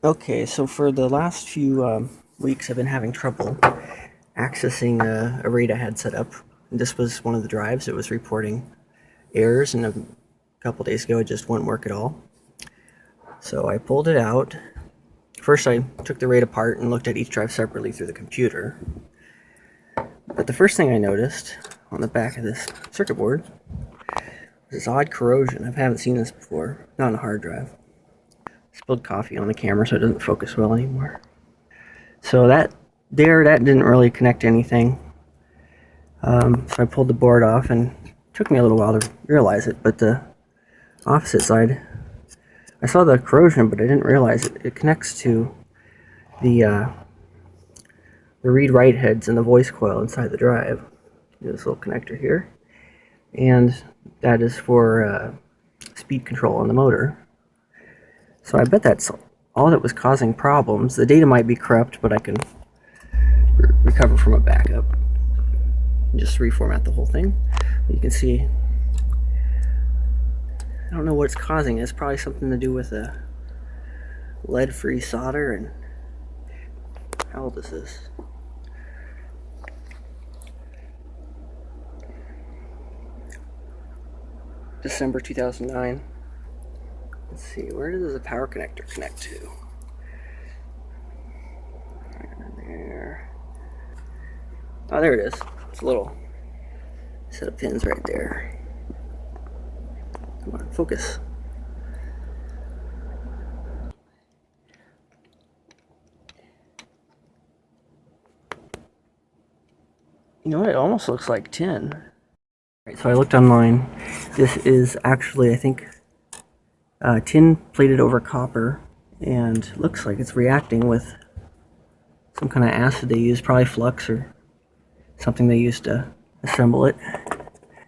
Okay, so for the last few weeks, I've been having trouble accessing a RAID I had set up. This was one of the drives. It was reporting errors, and a couple days ago, it just wouldn't work at all. So I pulled it out. First, I took the RAID apart and looked at each drive separately through the computer. But the first thing I noticed on the back of this circuit board was this odd corrosion. I haven't seen this before, not on a hard drive. Spilled coffee on the camera, so it doesn't focus well anymore. So that didn't really connect to anything. So I pulled the board off, and it took me a little while to realize it. But the opposite side, I saw the corrosion, but I didn't realize it. It connects to the read-write heads in the voice coil inside the drive. This little connector here, and that is for speed control on the motor. So I bet that's all that was causing problems. The data might be corrupt, but I can recover from a backup. Just reformat the whole thing. You can see, I don't know what's causing it. It's probably something to do with a lead-free solder. And how old is this? December 2009. Let's see, where does the power connector connect to? Right there. Oh, there it is. It's a little set of pins right there. Come on, focus. You know what? It almost looks like tin. Right, so I looked online. This is actually, I think, tin plated over copper, and looks like it's reacting with some kind of acid they use, probably flux or something they used to assemble it.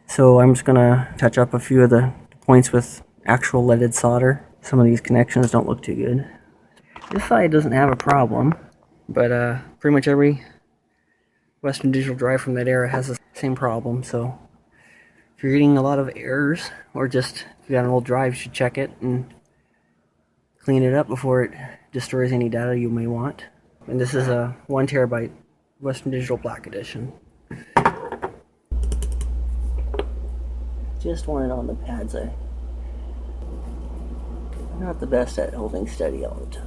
So I'm just gonna touch up a few of the points with actual leaded solder. Some of these connections don't look too good. This side doesn't have a problem, but pretty much every Western Digital drive from that era has the same problem. So if you're getting a lot of errors, or just if you got an old drive, you should check it and clean it up before it destroys any data you may want. And this is a 1 terabyte Western Digital Black Edition. Just want it on the pads. I'm not the best at holding steady all the time.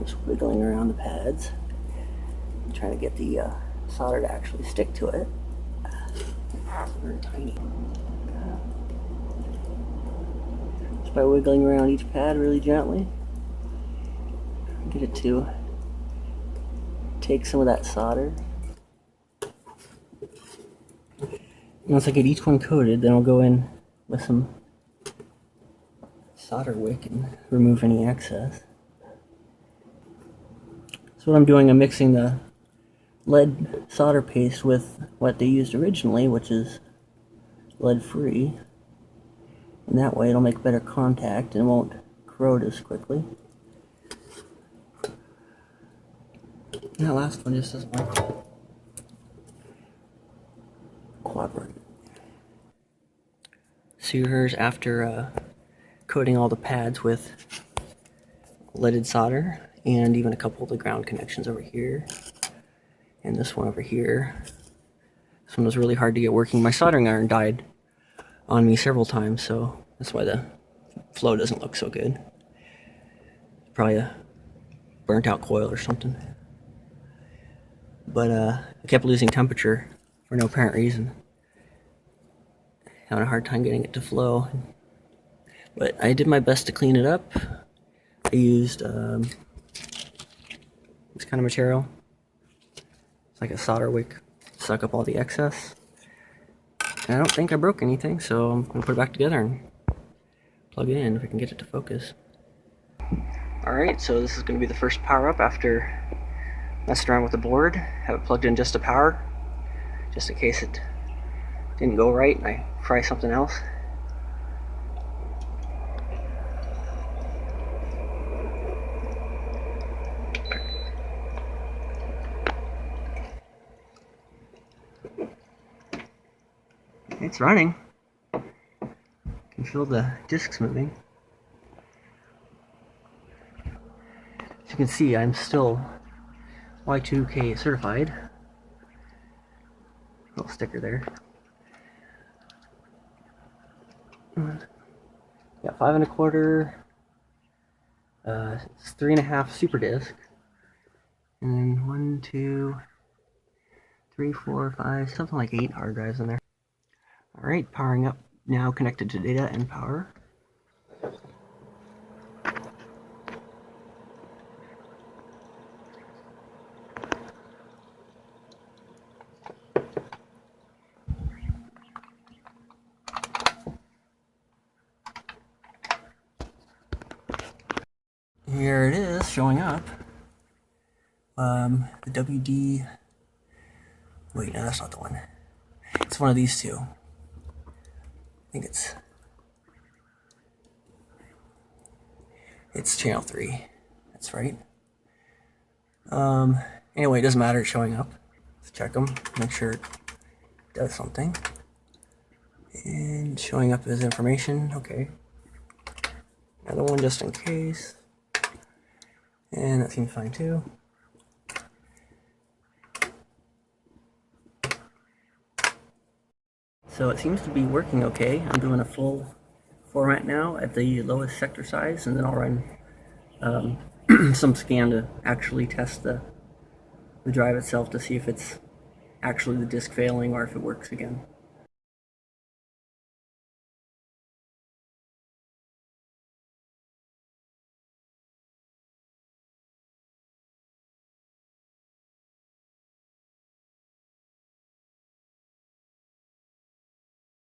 Just wiggling around the pads, trying to get the solder to actually stick to it. It's very tiny. Just by wiggling around each pad really gently, get it to take some of that solder. Once I get each one coated, then I'll go in with some solder wick and remove any excess. So what I'm doing, I'm mixing the lead solder paste with what they used originally, which is lead-free. And that way it'll make better contact and won't corrode as quickly. That last one just doesn't like to cooperate. So here's after coating all the pads with leaded solder, and even a couple of the ground connections over here, and this one over here. This one was really hard to get working. My soldering iron died on me several times, so that's why the flow doesn't look so good. Probably a burnt out coil or something. But I kept losing temperature for no apparent reason. Having a hard time getting it to flow. But I did my best to clean it up. I used this kind of material. It's like a solder wick, suck up all the excess. And I don't think I broke anything, so I'm gonna put it back together and plug it in if I can get it to focus. Alright, so this is gonna be the first power up after messing around with the board. Have it plugged in just to power, just in case it didn't go right and I try something else. It's running. You can feel the discs moving. As you can see, I'm still Y2K certified. Little sticker there. Got 5 1/4. It's 3 1/2 super disc. And then 1, 2, 3, 4, 5, something like 8 hard drives in there. Alright, powering up now, connected to data and power. Here it is showing up. The WD. Wait, no, that's not the one. It's one of these two. I think it's channel 3. That's right. Anyway, it doesn't matter, it's showing up. Let's check them, make sure it does something. And showing up as information, okay. Another one just in case. And that seems fine too. So it seems to be working okay. I'm doing a full format now at the lowest sector size, and then I'll run some scan to actually test the drive itself to see if it's actually the disk failing or if it works again.